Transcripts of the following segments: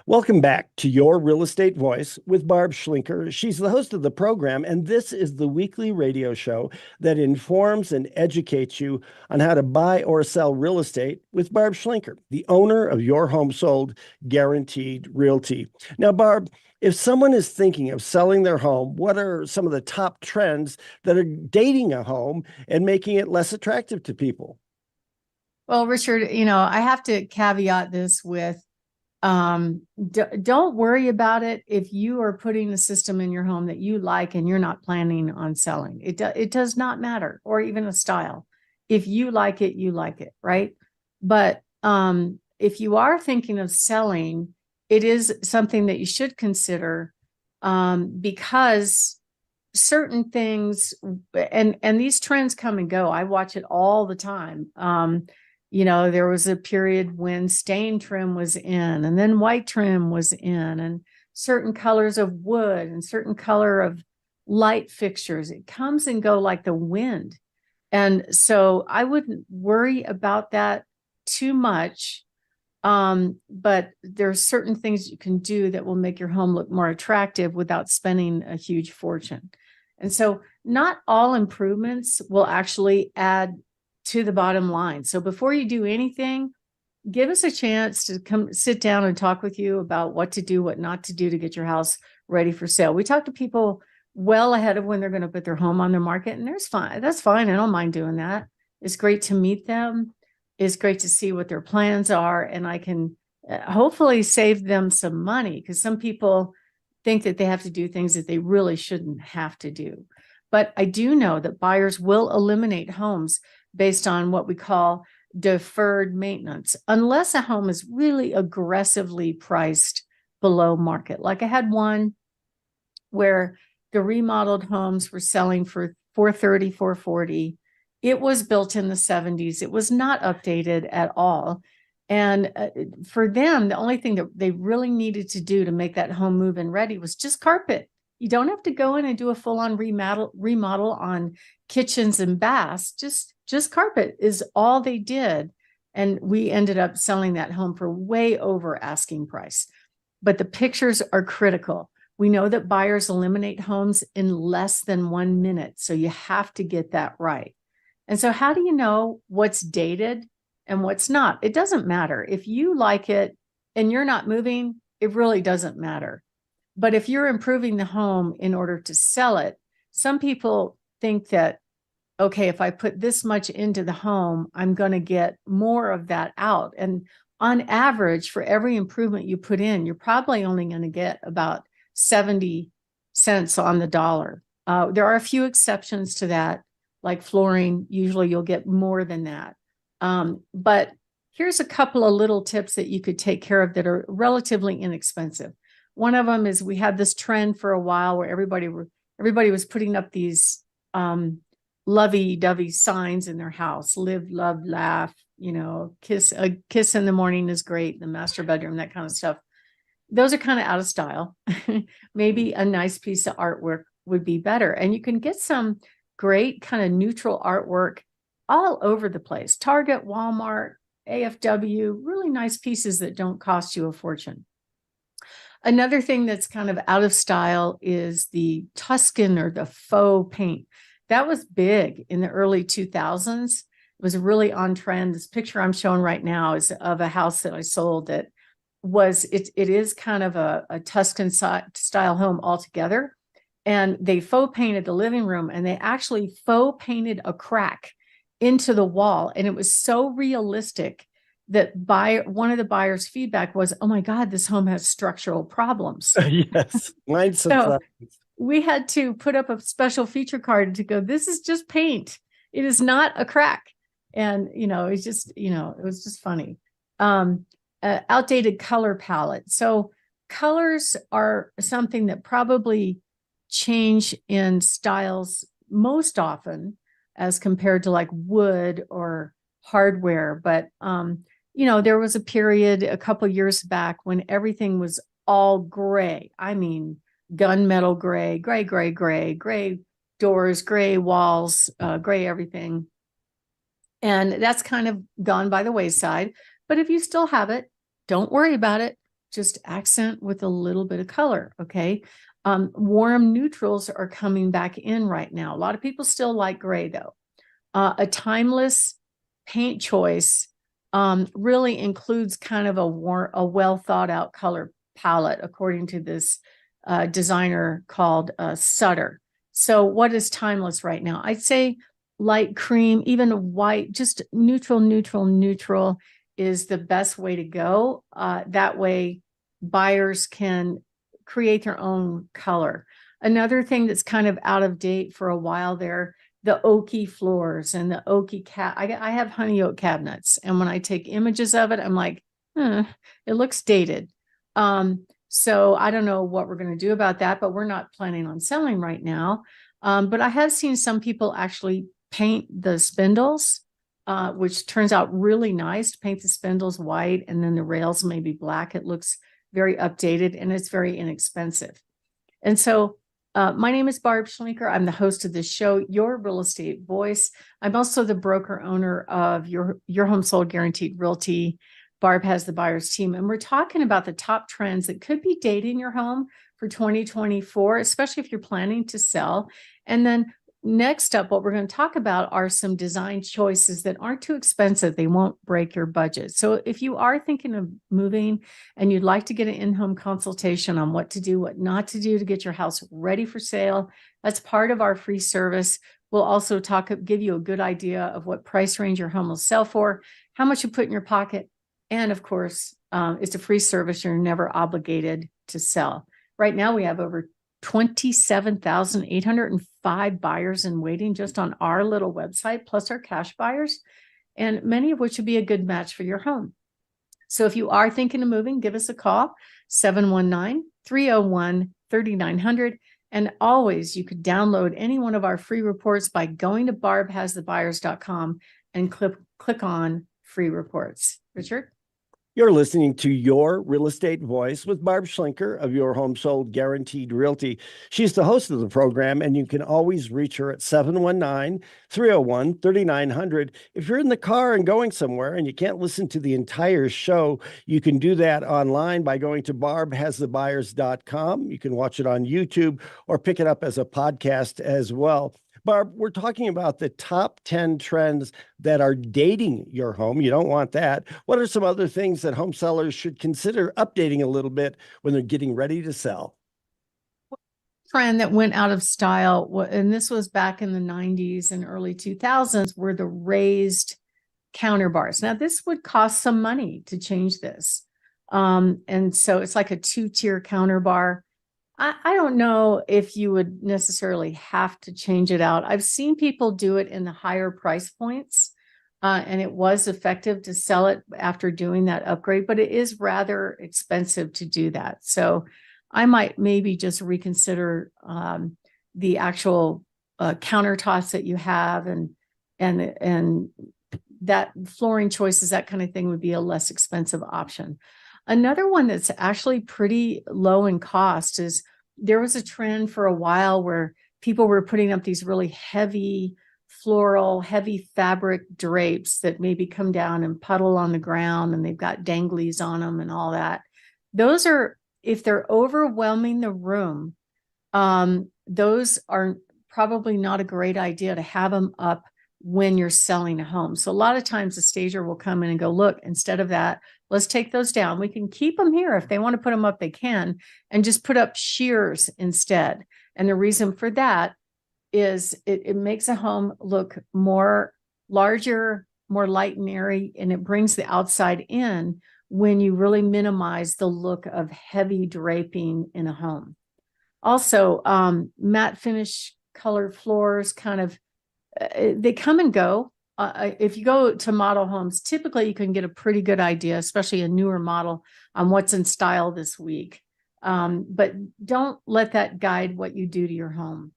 Welcome back to Your Real Estate Voice with Barb Schlinker. She's the host of the program, and this is the weekly radio show that informs and educates you on how to buy or sell real estate with Barb Schlinker, the owner of Your Home Sold Guaranteed Realty. Now, Barb, if someone is thinking of selling their home, what are some of the top trends that are dating a home and making it less attractive to people? Well, Richard, I have to caveat this with don't worry about it if you are putting a system in your home that you like and you're not planning on selling. It does not matter, or even a style. If you like it, you like it, right? But if you are thinking of selling, it is something that you should consider because certain things and these trends come and go. I watch it all the time. There was a period when stain trim was in, and then white trim was in, and certain colors of wood and certain color of light fixtures. It comes and go like the wind. And so I wouldn't worry about that too much. But there's certain things you can do that will make your home look more attractive without spending a huge fortune. And so not all improvements will actually add to the bottom line. So before you do anything, give us a chance to come sit down and talk with you about what to do, what not to do to get your house ready for sale. We talk to people well ahead of when they're going to put their home on the market, and that's fine. I don't mind doing that. It's great to meet them. It's great to see what their plans are, and I can hopefully save them some money, because some people think that they have to do things that they really shouldn't have to do. But I do know that buyers will eliminate homes based on what we call deferred maintenance, unless a home is really aggressively priced below market. Like I had one where the remodeled homes were selling for $430, $440. It was built in the 70s. It was not updated at all. And for them, the only thing that they really needed to do to make that home move-in ready was just carpet. You don't have to go in and do a full-on remodel on kitchens and baths. Just carpet is all they did. And we ended up selling that home for way over asking price. But the pictures are critical. We know that buyers eliminate homes in less than 1 minute. So you have to get that right. And so how do you know what's dated and what's not? It doesn't matter. If you like it and you're not moving, it really doesn't matter. But if you're improving the home in order to sell it, some people think that, okay, if I put this much into the home, I'm going to get more of that out. And on average, for every improvement you put in, you're probably only going to get about 70 cents on the dollar. There are a few exceptions to that, like flooring. Usually you'll get more than that. But here's a couple of little tips that you could take care of that are relatively inexpensive. One of them is we had this trend for a while where everybody was putting up these lovey-dovey signs in their house: live, love, laugh, kiss. A kiss in the morning is great in the master bedroom, that kind of stuff. Those are kind of out of style. Maybe a nice piece of artwork would be better. And you can get some great kind of neutral artwork all over the place. Target, Walmart, AFW, really nice pieces that don't cost you a fortune. Another thing that's kind of out of style is the Tuscan or the faux paint. That was big in the early 2000s. It was really on trend. This picture I'm showing right now is of a house that I sold that it is kind of a Tuscan style home altogether. And they faux painted the living room, and they actually faux painted a crack into the wall. And it was so realistic that one of the buyers' feedback was, "Oh my God, this home has structural problems." Yes, mine's so we had to put up a special feature card to go, "This is just paint. It is not a crack." And, it was just funny. Outdated color palette. So colors are something that probably change in styles most often as compared to like wood or hardware. But, there was a period a couple years back when everything was all gray. I mean, gunmetal gray, gray doors, gray walls, gray everything. And that's kind of gone by the wayside. But if you still have it, don't worry about it. just accent with a little bit of color. Okay. Warm neutrals are coming back in right now. A lot of people still like gray though. A timeless paint choice really includes kind of a well thought out color palette, according to this designer called Sutter. So what is timeless right now? I'd say light cream, even white, just neutral, neutral, neutral is the best way to go. That way buyers can create their own color. Another thing that's kind of out of date for a while there, the oaky floors and the oaky I have honey oak cabinets, and when I take images of it, I'm like, it looks dated. So I don't know what we're going to do about that, but we're not planning on selling right now. But I have seen some people actually paint the spindles, which turns out really nice. Paint the spindles white and then the rails maybe black. It looks very updated and it's very inexpensive. And so my name is Barb Schlinker. I'm the host of this show, Your Real Estate Voice. I'm also the broker owner of Your Home Sold Guaranteed Realty. Barb has the buyer's team, and we're talking about the top trends that could be dating your home for 2024, especially if you're planning to sell. And then next up, what we're going to talk about are some design choices that aren't too expensive. They won't break your budget. So if you are thinking of moving and you'd like to get an in-home consultation on what to do, what not to do to get your house ready for sale, that's part of our free service. We'll also give you a good idea of what price range your home will sell for, how much you put in your pocket. And of course, it's a free service. You're never obligated to sell. Right now, we have over 27,805 buyers in waiting just on our little website, plus our cash buyers, and many of which would be a good match for your home. So if you are thinking of moving, give us a call, 719-301-3900. And always, you could download any one of our free reports by going to barbhasthebuyers.com and click on free reports. Richard? You're listening to Your Real Estate Voice with Barb Schlinker of Your Home Sold Guaranteed Realty. She's the host of the program, and you can always reach her at 719-301-3900. If you're in the car and going somewhere and you can't listen to the entire show, you can do that online by going to barbhasthebuyers.com. You can watch it on YouTube or pick it up as a podcast as well. Barb, we're talking about the top 10 trends that are dating your home. You don't want that. What are some other things that home sellers should consider updating a little bit when they're getting ready to sell? Trend that went out of style, and this was back in the 90s and early 2000s, were the raised counter bars. Now, this would cost some money to change this. And so it's like a two-tier counter bar. I don't know if you would necessarily have to change it out. I've seen people do it in the higher price points, and it was effective to sell it after doing that upgrade, but it is rather expensive to do that. So I might maybe just reconsider the actual countertops that you have, and that flooring choices, that kind of thing would be a less expensive option. Another one that's actually pretty low in cost is there was a trend for a while where people were putting up these really heavy floral, heavy fabric drapes that maybe come down and puddle on the ground, and they've got danglies on them and all that. Those are, if they're overwhelming the room, those are probably not a great idea to have them up when you're selling a home. So a lot of times the stager will come in and go, look, instead of that, let's take those down. We can keep them here. If they want to put them up, they can, and just put up sheers instead. And the reason for that is it makes a home look more larger, more light and airy, and it brings the outside in when you really minimize the look of heavy draping in a home. Also, matte finish colored floors kind of, they come and go. If you go to model homes, typically you can get a pretty good idea, especially a newer model, on what's in style this week. But don't let that guide what you do to your home.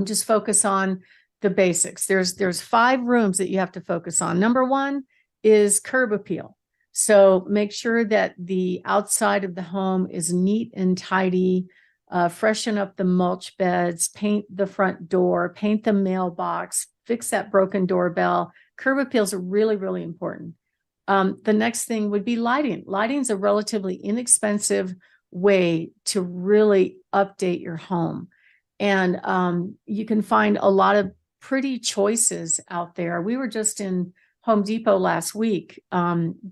Just focus on the basics. There's 5 rooms that you have to focus on. Number 1 is curb appeal. So make sure that the outside of the home is neat and tidy. Freshen up the mulch beds, paint the front door, paint the mailbox, fix that broken doorbell. Curb appeals are really, really important. The next thing would be lighting. Lighting is a relatively inexpensive way to really update your home. And you can find a lot of pretty choices out there. We were just in Home Depot last week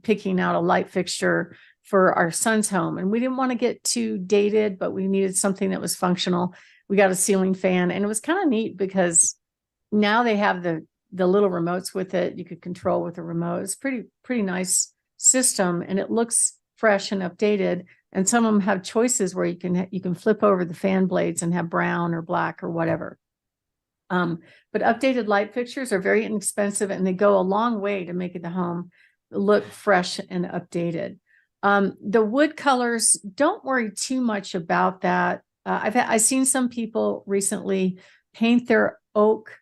picking out a light fixture for our son's home. And we didn't want to get too dated, but we needed something that was functional. We got a ceiling fan, and it was kind of neat because now they have the little remotes with it. You could control with the remote. It's pretty nice system, and it looks fresh and updated. And some of them have choices where you can flip over the fan blades and have brown or black or whatever. But updated light fixtures are very inexpensive, and they go a long way to making the home look fresh and updated. The wood colors, don't worry too much about that. I've seen some people recently paint their oak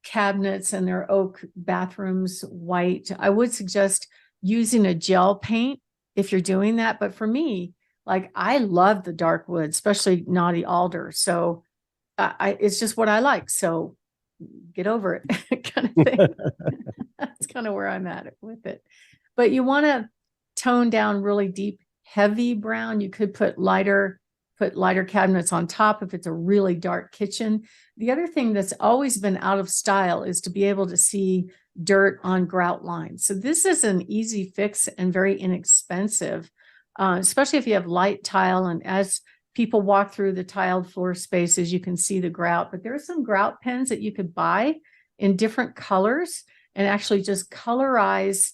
cabinets and their oak bathrooms white. I would suggest using a gel paint if you're doing that. But for me, like, I love the dark wood, especially knotty alder. So it's just what I like. So get over it kind of thing. That's kind of where I'm at with it. But you want to tone down really deep, heavy brown. You could put lighter cabinets on top if it's a really dark kitchen. The other thing that's always been out of style is to be able to see dirt on grout lines. So this is an easy fix and very inexpensive, especially if you have light tile. And as people walk through the tiled floor spaces, you can see the grout. But there are some grout pens that you could buy in different colors and actually just colorize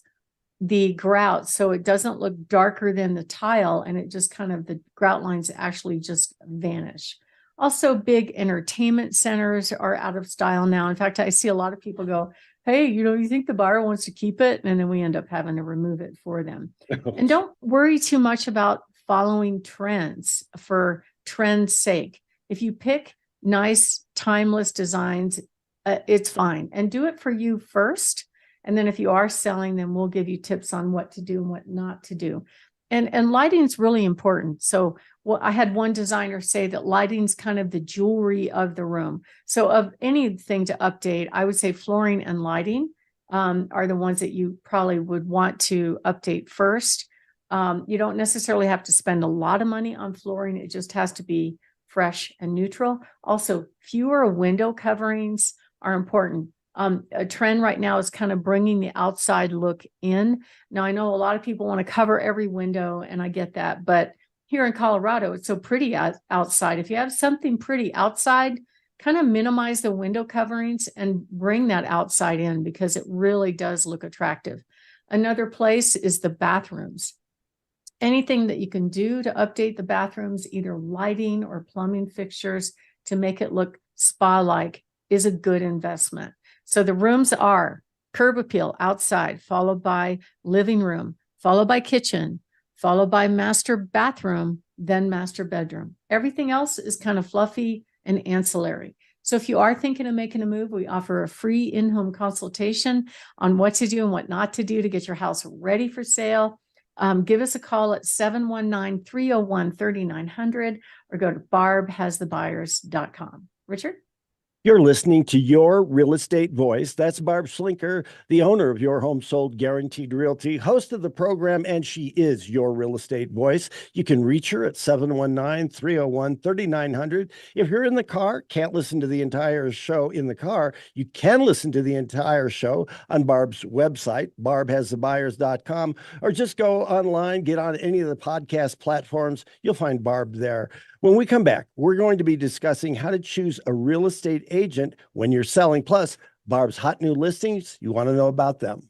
the grout so it doesn't look darker than the tile, and it just kind of, the grout lines actually just vanish. Also, big entertainment centers are out of style now. In fact, I see a lot of people go, hey, you think the buyer wants to keep it? And then we end up having to remove it for them. And don't worry too much about following trends for trend's sake. If you pick nice, timeless designs, it's fine. And do it for you first. And then if you are selling, then we'll give you tips on what to do and what not to do. And lighting is really important. So I had one designer say that lighting's kind of the jewelry of the room. So of anything to update, I would say flooring and lighting are the ones that you probably would want to update first. You don't necessarily have to spend a lot of money on flooring. It just has to be fresh and neutral. Also, fewer window coverings are important. A trend right now is kind of bringing the outside look in. Now, I know a lot of people want to cover every window, and I get that, but here in Colorado, it's so pretty outside. If you have something pretty outside, kind of minimize the window coverings and bring that outside in, because it really does look attractive. Another place is the bathrooms. Anything that you can do to update the bathrooms, either lighting or plumbing fixtures to make it look spa-like, is a good investment. So the rooms are curb appeal outside, followed by living room, followed by kitchen, followed by master bathroom, then master bedroom. Everything else is kind of fluffy and ancillary. So if you are thinking of making a move, we offer a free in-home consultation on what to do and what not to do to get your house ready for sale. Give us a call at 719-301-3900 or go to barbhasthebuyers.com. Richard? You're listening to Your Real Estate Voice. That's Barb Schlinker, the owner of Your Home Sold Guaranteed Realty, host of the program, and she is Your Real Estate Voice. You can reach her at 719-301-3900. If you're in the car, can't listen to the entire show in the car, you can listen to the entire show on Barb's website, barbhasthebuyers.com, or just go online, get on any of the podcast platforms. You'll find Barb there. When we come back, we're going to be discussing how to choose a real estate agent when you're selling, plus Barb's hot new listings. You want to know about them.